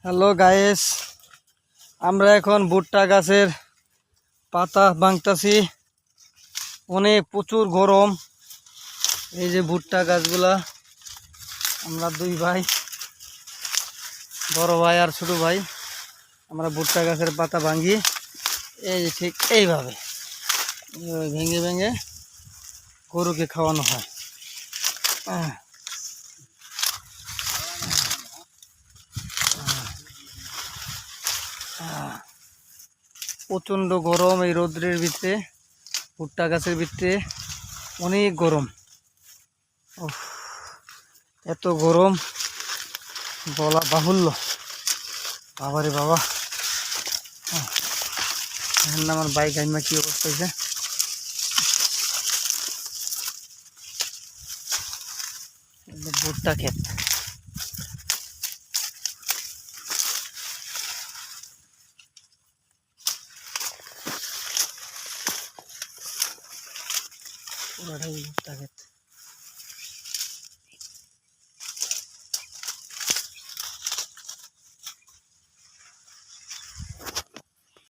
Hello guys, আমরা এখন ভুট্টা গাছের পাতা ভাঙতাছি। অনেক প্রচুর গরম। এই যে ভুট্টা গাছগুলা, আমরা দুই ভাই, বড় ভাই আর ছোট ভাই, আমরা ভুট্টা গাছের পাতা ভাঙি। এই যে ঠিক এইভাবে ভেঙে ভেঙে গরুকে খাওয়ানো হয়। প্রচণ্ড গরম এই রৌদ্রের ভিতরে, ভুট্টা গাছের ভিতরে অনেক গরম। এত গরম বলা বাহুল্য। বাবারে বাবা, এখন আমার বাইক আইমা কি অবস্থা হয়েছে। ভুট্টা ক্ষেত, পুরাটাই ভুট্টা ক্ষেত।